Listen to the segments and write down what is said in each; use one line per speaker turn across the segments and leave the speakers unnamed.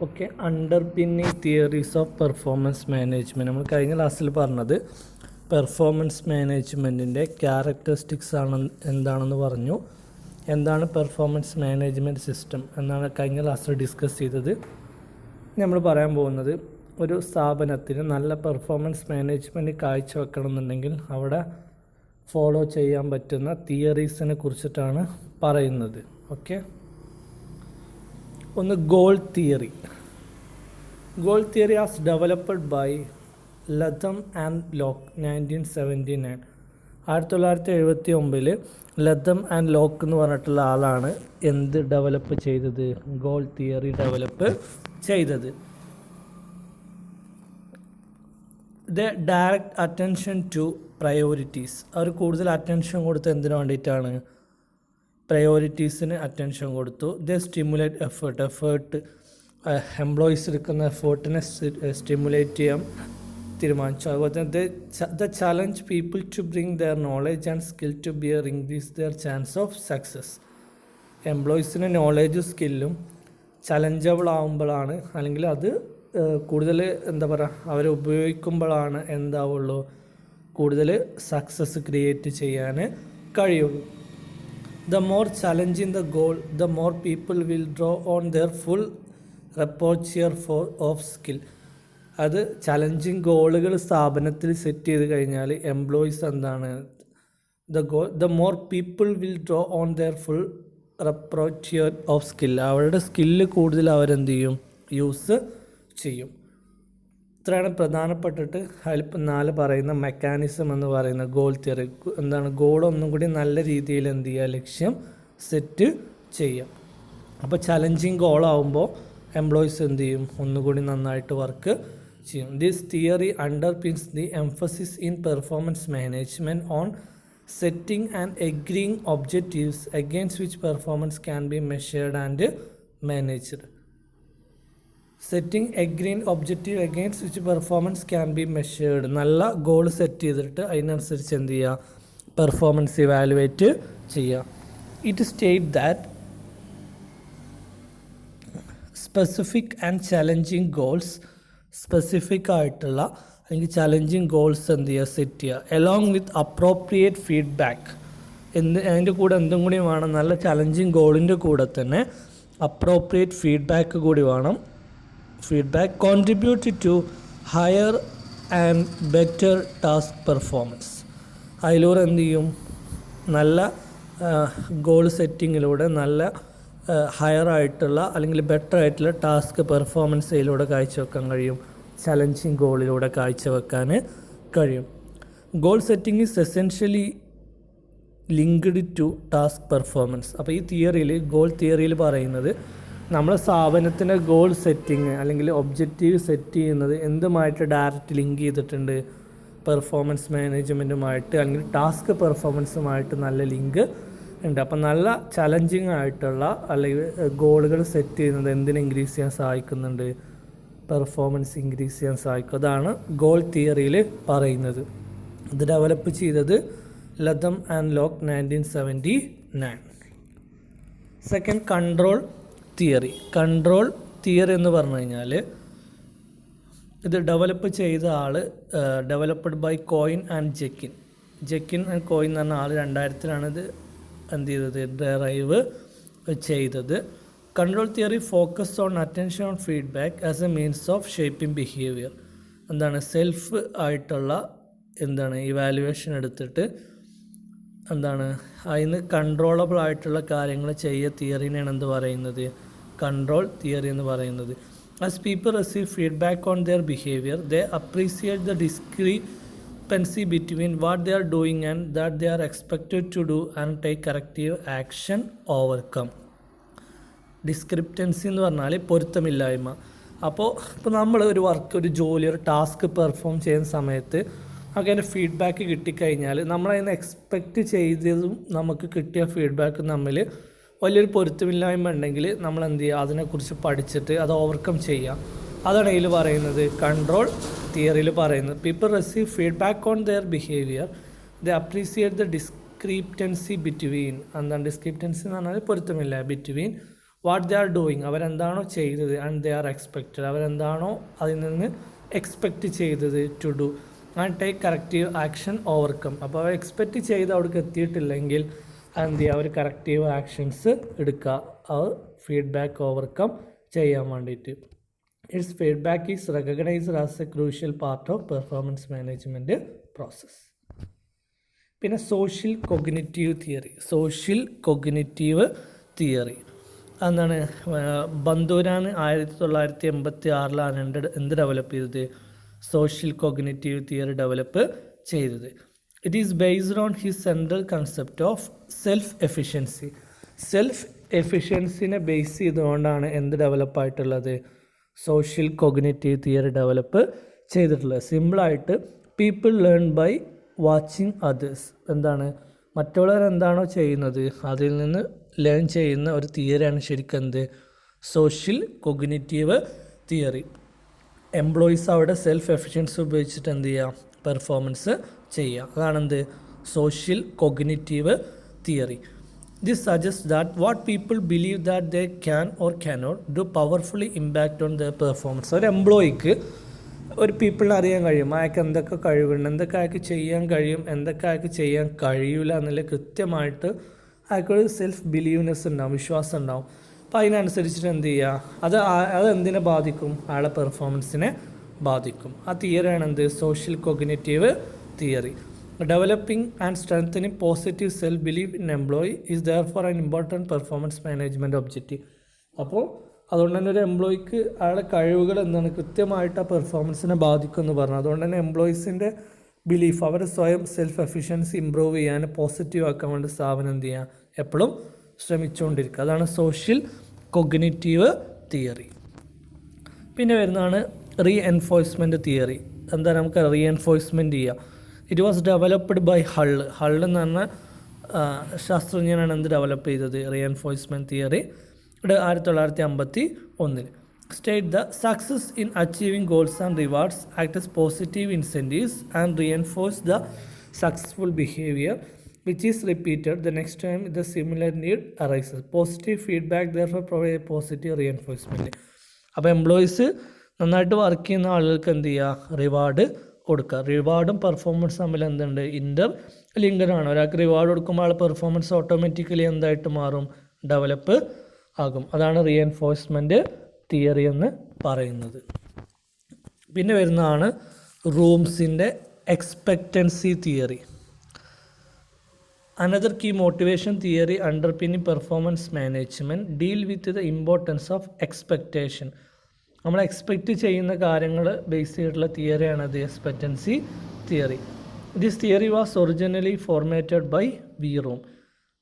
Okay, underpinning theories of performance management. നമ്മൾ കഴിഞ്ഞ ക്ലാസ്സിൽ പറഞ്ഞത് പെർഫോമൻസ് മാനേജ്മെൻറ്റിൻ്റെ ക്യാരക്ടറിസ്റ്റിക്സ് എന്താണെന്ന് പറഞ്ഞു. എന്താണ് പെർഫോമൻസ് മാനേജ്മെൻറ്റ് സിസ്റ്റം എന്നാണ് കഴിഞ്ഞ ക്ലാസ്സിൽ ഡിസ്കസ് ചെയ്തത്. നമ്മൾ പറയാൻ പോകുന്നത് ഒരു സ്ഥാപനത്തിന് നല്ല പെർഫോമൻസ് മാനേജ്മെൻറ്റ് കാഴ്ചവെക്കണം എന്നുണ്ടെങ്കിൽ അവിടെ ഫോളോ ചെയ്യാൻ പറ്റുന്ന തിയറീസിനെ കുറിച്ചിട്ടാണ് പറയുന്നത്. ഓക്കെ, ഒന്ന് goal theory. Goal theory as developed by Latham and Locke 1979. 1979 Latham and Locke എന്ന് പറഞ്ഞിട്ടുള്ള ആളാണ് എന്ത് ഡെവലപ്പ് ചെയ്തത്? ഗോൾ തിയറി ഡെവലപ്പ് ചെയ്തത്. The direct attention to priorities. അവർ കൂടുതൽ അറ്റൻഷൻ കൊടുത്ത് എന്തിനു വേണ്ടിയിട്ടാണ്? പ്രയോറിറ്റീസിന് അറ്റൻഷൻ കൊടുത്തു. ദ സ്റ്റിമുലേറ്റ് എഫേർട്ട് എംപ്ലോയീസ് എടുക്കുന്ന എഫേർട്ടിനെ സ്റ്റിമുലേറ്റ് ചെയ്യാൻ തീരുമാനിച്ചു. അതുപോലെ തന്നെ the challenge people to bring their knowledge and skill to bear increase their chance of success. എംപ്ലോയീസിന് നോളേജും സ്കില്ലും ചലഞ്ചബിൾ ആകുമ്പോഴാണ്, അല്ലെങ്കിൽ അത് കൂടുതൽ എന്താ പറയുക, അവരെ ഉപയോഗിക്കുമ്പോഴാണ് എന്താവുള്ളൂ, കൂടുതൽ സക്സസ് ക്രിയേറ്റ് ചെയ്യാൻ കഴിയുള്ളൂ. The more challenging the goal, the more people will draw on their full repertoire of skill. അത് ചലഞ്ചിങ് ഗോളുകൾ സ്ഥാപനത്തിൽ സെറ്റ് ചെയ്ത് കഴിഞ്ഞാൽ എംപ്ലോയീസ് എന്താണ്, the more people will draw on their full repertoire of skill. അവരുടെ skill കൂടുതൽ അവരെന്ത് ചെയ്യും? യൂസ് ചെയ്യും. ഇത്രയാണ് പ്രധാനപ്പെട്ടിട്ട് അതിൽ 4 പറയുന്ന മെക്കാനിസം എന്ന് പറയുന്ന ഗോൾ തിയറി. എന്താണ്? ഗോൾ ഒന്നും കൂടി നല്ല രീതിയിൽ എന്ത് ചെയ്യുക, ലക്ഷ്യം സെറ്റ് ചെയ്യാം. അപ്പോൾ ചലഞ്ചിങ് ഗോളാവുമ്പോൾ എംപ്ലോയീസ് എന്ത് ചെയ്യും? ഒന്നുകൂടി നന്നായിട്ട് വർക്ക് ചെയ്യും. This theory underpins the emphasis in performance management on setting and agreeing objectives against which performance can be measured and managed. Setting agreeing objective against which performance can be measured. നല്ല goal set ചെയ്തിട്ട് അതിനനുസരിച്ച് എന്ത് ചെയ്യുക? Performance evaluate ചെയ്യുക. It state that specific and challenging goals, specific ആയിട്ടുള്ള അല്ലെങ്കിൽ challenging goals എന്ത് ചെയ്യുക? സെറ്റ് ചെയ്യുക. Along with appropriate feedback. അതിൻ്റെ കൂടെ എന്തും കൂടി വേണം? നല്ല ചലഞ്ചിങ് ഗോളിൻ്റെ കൂടെ തന്നെ അപ്രോപ്രിയേറ്റ് ഫീഡ്ബാക്ക് കൂടി വേണം. Feedback contribute to higher and better task performance. അതിലൂടെ എന്ത് ചെയ്യും? നല്ല ഗോൾ സെറ്റിങ്ങിലൂടെ നല്ല ഹയർ ആയിട്ടുള്ള അല്ലെങ്കിൽ ബെറ്റർ ആയിട്ടുള്ള ടാസ്ക് പെർഫോമൻസ് ഇതിലൂടെ കാഴ്ചവെക്കാൻ കഴിയും. ചലഞ്ചിങ് ഗോളിലൂടെ കാഴ്ചവെക്കാൻ കഴിയും. Goal setting is essentially linked to task performance. അപ്പോൾ ഈ തിയറിയിൽ, ഗോൾ തിയറിയിൽ പറയുന്നത് നമ്മുടെ സ്ഥാപനത്തിൻ്റെ ഗോൾ സെറ്റിങ് അല്ലെങ്കിൽ ഒബ്ജക്റ്റീവ് സെറ്റ് ചെയ്യുന്നത് എന്തുമായിട്ട് ഡയറക്റ്റ് ലിങ്ക് ചെയ്തിട്ടുണ്ട്? പെർഫോമൻസ് മാനേജ്മെൻറ്റുമായിട്ട് അല്ലെങ്കിൽ ടാസ്ക് പെർഫോമൻസുമായിട്ട് നല്ല ലിങ്ക് ഉണ്ട്. അപ്പം നല്ല ചലഞ്ചിങ് ആയിട്ടുള്ള അല്ലെങ്കിൽ ഗോളുകൾ സെറ്റ് ചെയ്യുന്നത് എന്തിനെ ഇൻക്രീസ് ചെയ്യാൻ സഹായിക്കുന്നുണ്ട്? പെർഫോമൻസ് ഇൻക്രീസ് ചെയ്യാൻ സഹായിക്കും. അതാണ് ഗോൾ തിയറിയിൽ പറയുന്നത്. ഇത് ഡെവലപ്പ് ചെയ്തത് Latham and Locke 1979. Second, control theory. Control theory എന്ന് പറഞ്ഞു കഴിഞ്ഞാൽ ഇത് ഡെവലപ്പ് ചെയ്ത ആൾ developed by Coin and Jekin. Jekin and Coin എന്ന് പറഞ്ഞ ആൾ 2000 ഇത് എന്ത് ചെയ്തത്? ഡെറൈവ് ചെയ്തത്. Control theory focus on attention on feedback as a means of shaping behaviour. എന്താണ്? സെൽഫ് ആയിട്ടുള്ള എന്താണ് ഇവാലുവേഷൻ എടുത്തിട്ട് എന്താണ് അതിന് കൺട്രോളബിൾ ആയിട്ടുള്ള കാര്യങ്ങൾ ചെയ്യുക തിയറിനെയാണ് എന്ത് പറയുന്നത്? കൺട്രോൾ തിയറി എന്ന് പറയുന്നത്. As people receive feedback on their behaviour they appreciate the discrepancy between what they are doing and that they are expected to do and take corrective action overcome. Discrepancy എന്ന് പറഞ്ഞാൽ പൊരുത്തമില്ലായ്മ. ഇപ്പോൾ നമ്മൾ ഒരു work, ഒരു ജോലി, ഒരു ടാസ്ക് പെർഫോം ചെയ്യുന്ന സമയത്ത് അതിൻ്റെ ഫീഡ്ബാക്ക് കിട്ടിക്കഴിഞ്ഞാൽ നമ്മളതിന് എക്സ്പെക്റ്റ് ചെയ്തതും നമുക്ക് കിട്ടിയ ഫീഡ്ബാക്കും തമ്മിൽ വലിയൊരു പൊരുത്തമില്ലായ്മ ഉണ്ടെങ്കിൽ നമ്മൾ എന്ത് ചെയ്യുക? അതിനെക്കുറിച്ച് പഠിച്ചിട്ട് അത് ഓവർകം ചെയ്യുക. അതാണ് ഇതിൽ പറയുന്നത്, കൺട്രോൾ തിയറിയിൽ പറയുന്നത്. People receive feedback on their behaviour they appreciate the discrepancy between. എന്താണ് ഡിസ്ക്രിപ്റ്റൻസി എന്ന് പറഞ്ഞാൽ? പൊരുത്തമില്ല between what they are doing, അവരെന്താണോ ചെയ്തത്, ആൻഡ് ദേ ആർ എക്സ്പെക്റ്റഡ്, അവരെന്താണോ അതിൽ നിന്ന് എക്സ്പെക്റ്റ് ചെയ്തത്, to do and take corrective action overcome. അപ്പോൾ അവർ എക്സ്പെക്റ്റ് ചെയ്ത് അവിടേക്ക് എത്തിയിട്ടില്ലെങ്കിൽ എന്ത് ചെയ്യുക, അവർ കറക്റ്റീവ് ആക്ഷൻസ് എടുക്കുക, അത് ഫീഡ്ബാക്ക് ഓവർകം ചെയ്യാൻ വേണ്ടിയിട്ട്. It's feedback is recognised as a crucial part of performance management process. പിന്നെ social cognitive theory. Social cognitive theory എന്താണ്? ബന്ദൂരാൻ 1986 എന്ത് ഡെവലപ്പ് ചെയ്തത്? സോഷ്യൽ കൊഗ്നിറ്റീവ് തിയറി ഡെവലപ്പ് ചെയ്തത്. It is based on his central concept of self efficiency. Self എഫിഷ്യൻസിനെ base ചെയ്തുകൊണ്ടാണ് എന്ത് ഡെവലപ്പായിട്ടുള്ളത്? Social cognitive theory develop ചെയ്തിട്ടുള്ളത്. സിമ്പിളായിട്ട് people learn by watching others. എന്താണ്? മറ്റുള്ളവർ എന്താണോ ചെയ്യുന്നത് അതിൽ നിന്ന് ലേൺ ചെയ്യുന്ന ഒരു തിയറിയാണ് ശരിക്കും എന്ത്? Social cognitive theory. എംപ്ലോയീസ് അവിടെ സെൽഫ് എഫിഷ്യൻസി ഉപയോഗിച്ചിട്ട് എന്ത് ചെയ്യുക? പെർഫോമൻസ് ചെയ്യുക. അതാണെന്ത്? Social cognitive theory. This suggests that what people believe that they can or cannot do powerfully impact on their performance. ഒരു എംപ്ലോയിക്ക് ഒരു പീപ്പിളിനെ അറിയാൻ കഴിയും, അയാൾക്ക് എന്തൊക്കെ കഴിവുണ്ട്, എന്തൊക്കെ അയാൾക്ക് ചെയ്യാൻ കഴിയും, എന്തൊക്കെ അയാൾക്ക് ചെയ്യാൻ കഴിയില്ല എന്നുള്ള കൃത്യമായിട്ട് അയാൾക്കൊരു സെൽഫ് ബിലീവ്നെസ് ഉണ്ടാവും, വിശ്വാസം ഉണ്ടാവും. അപ്പോൾ അതിനനുസരിച്ചിട്ട് എന്ത് ചെയ്യുക, അത് എന്തിനെ ബാധിക്കും? അയാളുടെ പെർഫോമൻസിനെ ബാധിക്കും. ആ തിയറിയാണ് എന്ത്? Social cognitive theory. Developing and strengthening positive self-belief in employee is therefore an important performance management objective. അപ്പോൾ അതുകൊണ്ട് തന്നെ ഒരു എംപ്ലോയിക്ക് അയാളുടെ കഴിവുകൾ എന്താണ് കൃത്യമായിട്ട് ആ പെർഫോമൻസിനെ ബാധിക്കും എന്ന് പറഞ്ഞു. അതുകൊണ്ട് തന്നെ എംപ്ലോയീസിൻ്റെ ബിലീഫ്, അവർ സ്വയം സെൽഫ് എഫിഷ്യൻസി ഇമ്പ്രൂവ് ചെയ്യാൻ, പോസിറ്റീവ് ആക്കാൻ വേണ്ടി സ്ഥാപനം എന്ത് ചെയ്യുക, എപ്പോഴും ശ്രമിച്ചുകൊണ്ടിരിക്കുക. അതാണ് സോഷ്യൽ കൊഗ്നിറ്റീവ് തിയറി. പിന്നെ വരുന്നതാണ് റീ എൻഫോഴ്സ്മെൻറ്റ് തിയറി. എന്താ നമുക്ക് റീ എൻഫോഴ്സ്മെൻറ്റ് ചെയ്യുക? It was developed by Hull എന്ന് പറഞ്ഞ ശാസ്ത്രജ്ഞനാണ് എന്ത് ഡെവലപ്പ് ചെയ്തത്? Reinforcement theory. ഇവിടെ 1951. State the success in achieving goals and rewards act as positive incentives and reinforce the successful behaviour which is repeated the next time the similar need arises. Positive feedback therefore provide positive reinforcement. അപ്പോൾ employees നന്നായിട്ട് work ചെയ്യുന്ന ആളുകൾക്ക് എന്ത് ചെയ്യുക? Reward കൊടുക്കുക. റിവാർഡും പെർഫോമൻസും തമ്മിൽ എന്തുണ്ട്? ഇൻ്റർ ലിങ്കഡാണ്. ഒരാൾക്ക് റിവാർഡ് കൊടുക്കുമ്പോൾ ആൾ പെർഫോമൻസ് ഓട്ടോമാറ്റിക്കലി എന്തായിട്ട് മാറും? ഡെവലപ്പ് ആകും. അതാണ് റീഎൻഫോഴ്സ്മെൻറ്റ് തിയറി എന്ന് പറയുന്നത്. പിന്നെ വരുന്നതാണ് റൂംസിൻ്റെ expectancy theory. Another key motivation theory underpinning performance management deal with the importance of expectation. നമ്മൾ എക്സ്പെക്റ്റ് ചെയ്യുന്ന കാര്യങ്ങൾ ബേസ് ചെയ്തിട്ടുള്ള തിയറിയാണ് അത് expectancy theory. This theory was originally formatted by Vroom.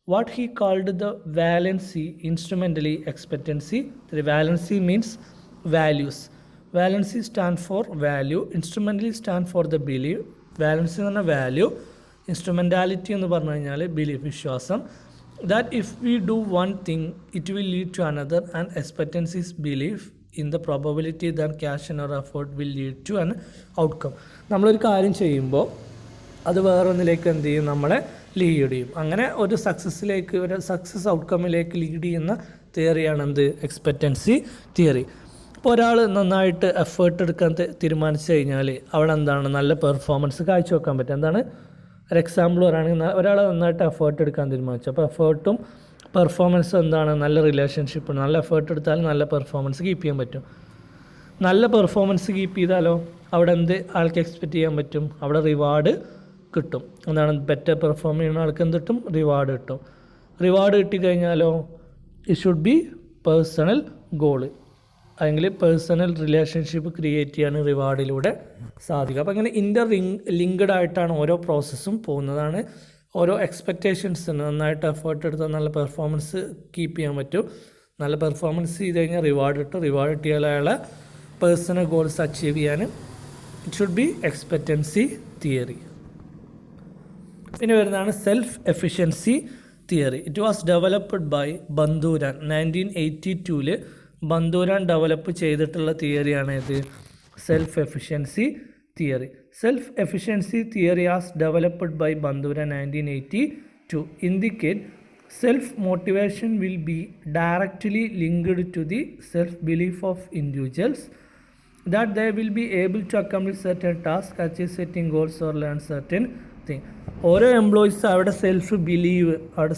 What he called the valency instrumentally expectancy. Valency means values. Valency stand for value, instrumentally stand for the believe. Valency എന്ന് പറഞ്ഞാൽ value, instrumentality എന്ന് പറഞ്ഞു കഴിഞ്ഞാൽ belief, വിശ്വാസം. That if we do one thing it will lead to another and expectancy is belief in the probability that cash and effort will lead to an outcome. നമ്മളൊരു കാര്യം ചെയ്യുമ്പോൾ അത് വേറൊന്നിലേക്ക് എന്ത് ചെയ്യും? നമ്മളെ ലീഡ് ചെയ്യും. അങ്ങനെ ഒരു സക്സസ്സിലേക്ക്, ഒരു സക്സസ് ഔട്ട്കമ്മിലേക്ക് ലീഡ് ചെയ്യുന്ന തിയറിയാണ് എന്ത്? Expectancy theory. ഇപ്പോൾ ഒരാൾ നന്നായിട്ട് എഫേർട്ട് എടുക്കാൻ തീരുമാനിച്ചു കഴിഞ്ഞാൽ അവിടെ എന്താണ്? നല്ല പെർഫോമൻസ് കാഴ്ചവെക്കാൻ പറ്റും. എന്താണ്? ഒരു എക്സാമ്പിൾ പറയുകയാണെങ്കിൽ ഒരാൾ നന്നായിട്ട് എഫേർട്ട് എടുക്കാൻ തീരുമാനിച്ചു. അപ്പോൾ എഫേർട്ടും പെർഫോമൻസും എന്താണ്? നല്ല റിലേഷൻഷിപ്പ്. നല്ല എഫേർട്ട് എടുത്താൽ നല്ല പെർഫോമൻസ് കീപ്പ് ചെയ്യാൻ പറ്റും. നല്ല പെർഫോമൻസ് കീപ്പ് ചെയ്താലോ അവിടെ എന്ത് ആൾക്ക് എക്സ്പെക്റ്റ് ചെയ്യാൻ പറ്റും? അവിടെ റിവാർഡ് കിട്ടും. എന്താണ്? ബെറ്റർ പെർഫോം ചെയ്യുന്ന ആൾക്ക് എന്ത് കിട്ടും? റിവാർഡ് കിട്ടും. റിവാർഡ് കിട്ടിക്കഴിഞ്ഞാലോ it should be personal goal, അല്ലെങ്കിൽ പേഴ്സണൽ റിലേഷൻഷിപ്പ് ക്രിയേറ്റ് ചെയ്യാൻ റിവാർഡിലൂടെ സാധിക്കും. അപ്പോൾ അങ്ങനെ ലിങ്ക്ഡ് ആയിട്ടാണ് ഓരോ പ്രോസസ്സും പോകുന്നതാണ്. ഓരോ എക്സ്പെക്റ്റേഷൻസ് നന്നായിട്ട് എഫേർട്ട് എടുത്താൽ നല്ല പെർഫോമൻസ് കീപ്പ് ചെയ്യാൻ പറ്റും. നല്ല പെർഫോമൻസ് ചെയ്ത് കഴിഞ്ഞാൽ റിവാർഡ് കിട്ടും. റിവാർഡ് കിട്ടിയാൽ അയാളെ പേഴ്സണൽ ഗോൾസ് അച്ചീവ് ചെയ്യാൻ it should be expectancy theory. പിന്നെ വരുന്നതാണ് self efficiency theory. It was developed by Bandura. 1982 Bandura develop ചെയ്തിട്ടുള്ള തിയറിയാണ് ഇത് self efficiency theory. Self efficiency theory as developed by Bandura 1982 indicate Self-motivation will be directly linked to the self-belief of individuals that they will be able to accomplish certain tasks, achieve certain goals or learn certain thing. ഓരോ employees അവിടെ self believe, അവിടെ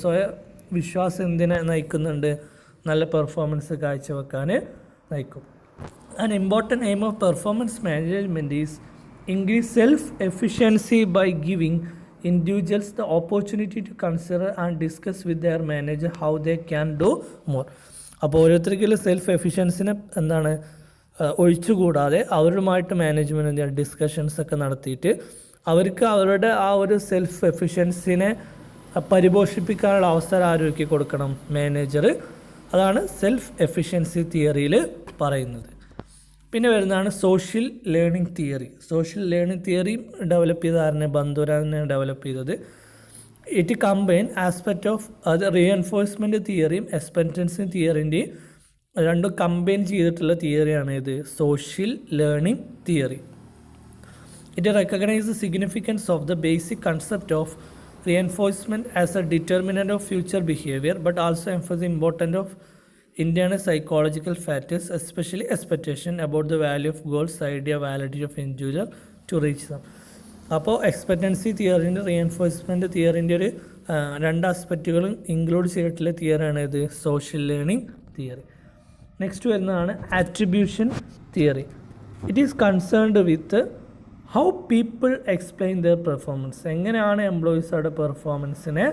സ്വയം വിശ്വാസം എന്തിനെ നയിക്കുന്നുണ്ട്? നല്ല performance കാഴ്ചവെക്കാൻ നയിക്കും. An important aim of performance management is increase self-efficiency by giving individuals the opportunity to consider and discuss with their manager how they can do more. അപ്പോൾ ഓരോരുത്തർക്കും സെൽഫ് എഫിഷ്യൻസിനെ എന്താണ് ഒഴിച്ചുകൂടാതെ അവരുമായിട്ട് മാനേജ്മെൻറ്റ് എന്ത് ചെയ്യുക, ഡിസ്കഷൻസ് ഒക്കെ നടത്തിയിട്ട് അവർക്ക് അവരുടെ ആ ഒരു സെൽഫ് എഫിഷ്യൻസിനെ പരിപോഷിപ്പിക്കാനുള്ള അവസരം ആരോഗ്യ കൊടുക്കണം മാനേജർ. അതാണ് സെൽഫ് എഫിഷ്യൻസി തിയറിയിൽ പറയുന്നത്. പിന്നെ വരുന്നതാണ് social learning theory. Social learning തിയറിയും ഡെവലപ്പ് ചെയ്ത ആരനെ? ബന്ദുരാനെ ഡെവലപ്പ് ചെയ്തത്. ഇറ്റ് കമ്പൈൻ ആസ്പെക്റ്റ് ഓഫ് അത് റീഎൻഫോഴ്സ്മെൻറ്റ് തിയറിയും എക്സ്പെക്റ്റൻസി തിയറിൻ്റെയും രണ്ടും കമ്പൈൻ ചെയ്തിട്ടുള്ള തിയറിയാണ് ഇത് social learning theory. It recognise the significance of the basic concept of reinforcement as a determinant of future behaviour but also emphasise important of internal psychological factors, especially expectation about the value of goals, idea, validity of individual to reach them. അപ്പോൾ expectancy തിയറിൻ്റെ reinforcement തിയറിൻ്റെ ഒരു രണ്ട് ആസ്പെക്റ്റുകളും include ചെയ്തിട്ടുള്ള തിയറിയാണ് ഇത് social learning theory. Next വരുന്നതാണ് attribution theory. It is concerned with how people explain there performance. എങ്ങനെയാണ് എംപ്ലോയീസുടെ പെർഫോമൻസിനെ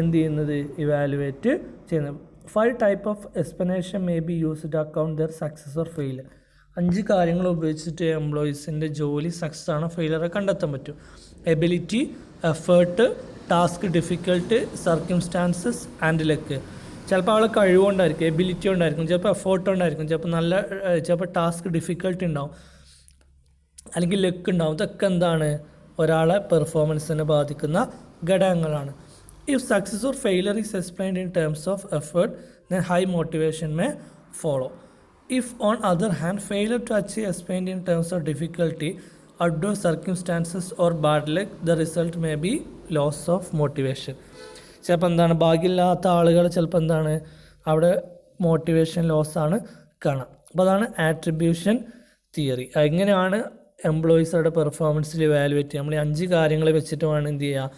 എന്ത് ചെയ്യുന്നത്, ഇവാലുവേറ്റ് ചെയ്യുന്നത്. 5 type of explanation may be used to account their success or failure. 5 കാര്യങ്ങൾ ഉപയോഗിച്ചിട്ട് എംപ്ലോയീസിൻ്റെ ജോലി സക്സസ് ആണോ ഫെയിലിയർ കണ്ടെത്താൻ പറ്റും. Ability, effort, task difficult, circumstances and luck. ചിലപ്പോൾ അവളെ കഴിവുകൊണ്ടായിരിക്കും, എബിലിറ്റി കൊണ്ടായിരിക്കും, ചിലപ്പോൾ എഫേർട്ട് കൊണ്ടായിരിക്കും, ചിലപ്പോൾ ടാസ്ക് ഡിഫിക്കൽട്ടി ഉണ്ടാവും, അല്ലെങ്കിൽ ലക്ക് ഉണ്ടാവും. ഇതൊക്കെ എന്താണ്, ഒരാളെ പെർഫോമൻസിനെ ബാധിക്കുന്ന ഘടകങ്ങളാണ്. If success or failure is explained in terms of effort, then high motivation may follow. If on other hand failure to achieve explained in terms of difficulty, adverse circumstances or bad luck, the result may be loss of motivation. ചിലപ്പോൾ എന്താണ്, ഭാഗ്യമില്ലാത്ത ആളുകൾ ചിലപ്പോൾ എന്താണ് അവിടെ motivation ലോസാണ് കാണാം. അപ്പോൾ അതാണ് attribution theory. എങ്ങനെയാണ് എംപ്ലോയീസുടെ പെർഫോമൻസിൽ ഇവാലുവേറ്റ് ചെയ്യുക? നമ്മൾ 5 കാര്യങ്ങൾ വെച്ചിട്ട് വേണം എന്ത് ചെയ്യുക,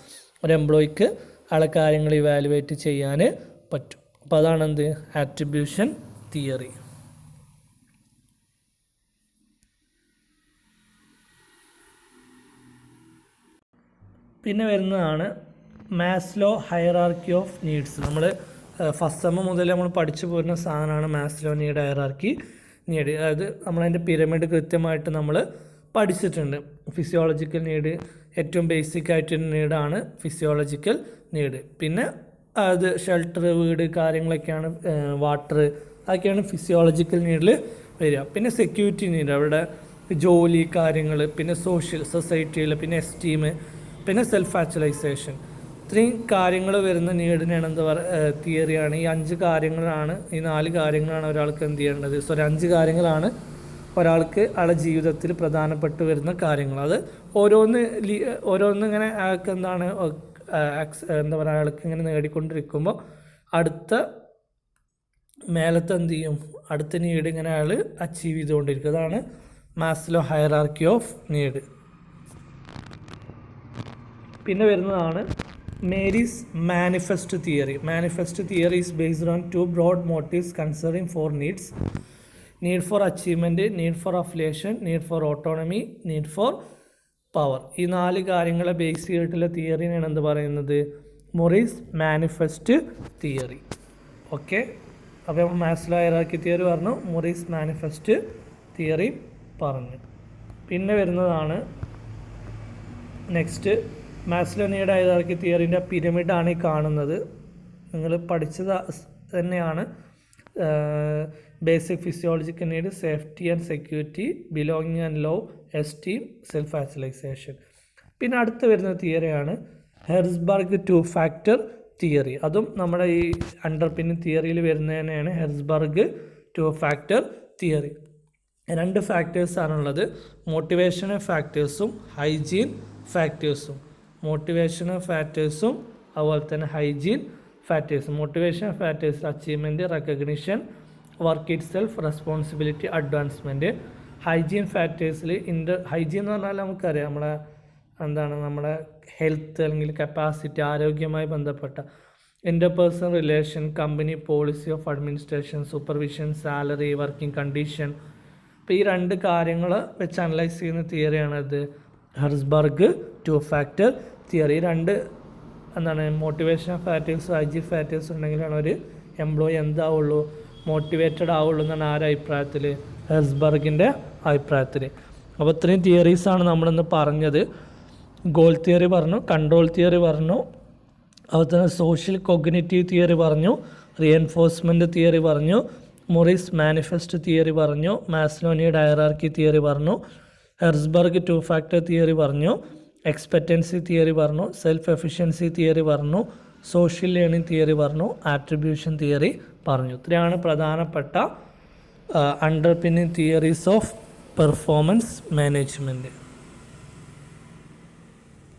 ഒരു എംപ്ലോയിക്ക് ആളെ കാര്യങ്ങൾ ഇവാലുവേറ്റ് ചെയ്യാൻ പറ്റും. അപ്പോൾ അതാണ് എന്ത് ആട്രിബ്യൂഷൻ തിയറി. പിന്നെ വരുന്നതാണ് മാസ്ലോ ഹയറാർക്കി ഓഫ് നീഡ്സ്. നമ്മൾ ഫസ്റ്റ് സെം മുതൽ നമ്മൾ പഠിച്ചു പോരുന്ന സാധനമാണ് മാസ്ലോ നീഡ് ഹയറാർക്കി നീഡ്. അതായത് നമ്മളതിൻ്റെ പിരമിഡ് കൃത്യമായിട്ട് നമ്മൾ പഠിച്ചിട്ടുണ്ട്. ഫിസിയോളജിക്കൽ നീഡ് ഏറ്റവും ബേസിക് ആയിട്ടൊരു നീഡാണ് ഫിസിയോളജിക്കൽ നീഡ്. പിന്നെ അത് ഷെൽട്ടർ, വീട്, കാര്യങ്ങളൊക്കെയാണ്, വാട്ടർ, അതൊക്കെയാണ് ഫിസിയോളജിക്കൽ നീഡിൽ വരിക. പിന്നെ സെക്യൂരിറ്റി നീഡ്, അവിടെ ജോലി കാര്യങ്ങൾ, പിന്നെ സോഷ്യൽ സൊസൈറ്റിയിൽ, പിന്നെ എസ്റ്റീം, പിന്നെ സെൽഫ് ആക്ച്വലൈസേഷൻ. ഇത്രയും കാര്യങ്ങൾ വരുന്ന നീഡിനാണ് എന്താ പറയുക തിയറിയാണ്. ഈ 5 കാര്യങ്ങളാണ്, ഈ 4 കാര്യങ്ങളാണ് ഒരാൾക്ക് എന്ത് ചെയ്യേണ്ടത്. 5 കാര്യങ്ങളാണ് ഒരാൾക്ക് ആളുടെ ജീവിതത്തിൽ പ്രധാനപ്പെട്ട് വരുന്ന കാര്യങ്ങൾ. അത് ഓരോന്ന് ഇങ്ങനെ അയാൾക്ക് എന്താണ് എന്താ പറയുക, അയാൾക്ക് ഇങ്ങനെ നേടിക്കൊണ്ടിരിക്കുമ്പോൾ അടുത്ത മേലത്തെ എന്ത് ചെയ്യും, അടുത്ത നീഡ് ഇങ്ങനെ അയാൾ അച്ചീവ് ചെയ്തുകൊണ്ടിരിക്കും. അതാണ് മാസ്ലോ ഹയറാർക്കി ഓഫ് നീഡ്. പിന്നെ വരുന്നതാണ് Mary's manifest theory. Manifest theory is based on 2 broad motives concerning 4 needs: need for achievement, need for affiliation, need for autonomy, need for power. ഈ 4 കാര്യങ്ങളെ ബേസ് ചെയ്തിട്ടുള്ള തിയറിനാണ് എന്ത് പറയുന്നത്, മൊറീസ് മാനിഫെസ്റ്റ് തിയറി. ഓക്കെ, അപ്പോൾ Maslow hierarchy theory പറഞ്ഞു, Murray's manifest theory പറഞ്ഞു. പിന്നെ വരുന്നതാണ് നെക്സ്റ്റ് മാസ്ലോ നീഡ് ഹയറാർക്കി തിയറിൻ്റെ പിരമിഡാണ് ഈ കാണുന്നത്. നിങ്ങൾ പഠിച്ചത് തന്നെയാണ്. Basic physiological need, safety and security, belonging and love, esteem, self actualisation. പിന്നെ അടുത്ത് വരുന്ന തിയറിയാണ് ഹെർസ്ബർഗ് 2 factor തിയറി. അതും നമ്മുടെ ഈ അണ്ടർപിന്നിങ് തിയറിയിൽ വരുന്നതന്നെയാണ് ഹെർസ്ബർഗ് 2 factor തിയറി. 2 ഫാക്ടേഴ്സാണുള്ളത്, മോട്ടിവേഷണൽ ഫാക്ടേഴ്സും ഹൈജീൻ ഫാക്ടേഴ്സും. മോട്ടിവേഷണൽ ഫാക്ടേഴ്സും അതുപോലെ തന്നെ hygiene factors, motivation factors, achievement, recognition, work it self, responsibility, advancement. Hygiene ഫാക്ടേഴ്സിൽ ഹൈജീൻ എന്ന് പറഞ്ഞാൽ നമുക്കറിയാം നമ്മുടെ ഹെൽത്ത് അല്ലെങ്കിൽ കപ്പാസിറ്റി, ആരോഗ്യവുമായി ബന്ധപ്പെട്ട interpersonal relation, company policy of administration, supervision, salary, working condition. അപ്പോൾ ഈ 2 കാര്യങ്ങൾ വെച്ച് അനലൈസ് ചെയ്യുന്ന തിയറിയാണിത് Herzberg 2 factor theory. 2 motivation factors, hygiene factors ഉണ്ടെങ്കിലാണ് ഒരു എംപ്ലോയി എന്താവുള്ളൂ, മോട്ടിവേറ്റഡ് ആവുള്ളൂ എന്നാണ് ആരുടെ അഭിപ്രായത്തിൽ, ഹെർസ്ബർഗിൻ്റെ അഭിപ്രായത്തിൽ. അപ്പോൾ ഇത്രയും തിയറീസാണ് നമ്മളിന്ന് പറഞ്ഞത്. ഗോൾ തിയറി പറഞ്ഞു, കൺട്രോൾ തിയറി പറഞ്ഞു, അതുപോലെ തന്നെ സോഷ്യൽ കൊഗ്നിറ്റീവ് തിയറി പറഞ്ഞു, റീഎൻഫോഴ്സ്മെൻറ്റ് തിയറി പറഞ്ഞു, മൊറിസ് മാനിഫെസ്റ്റ് തിയറി പറഞ്ഞു, മാസ്ലോണിയുടെ ഹയറാർക്കി തിയറി പറഞ്ഞു, ഹെർസ്ബർഗ് 2 ഫാക്ടർ തിയറി പറഞ്ഞു, എക്സ്പെക്റ്റൻസി തിയറി പറഞ്ഞു, സെൽഫ് എഫിഷ്യൻസി തിയറി പറഞ്ഞു, സോഷ്യൽ ലേണിംഗ് തിയറി പറഞ്ഞു, ആട്രിബ്യൂഷൻ തിയറി പറഞ്ഞു. ഇത്രയാണ് പ്രധാനപ്പെട്ട underpinning theories of performance management.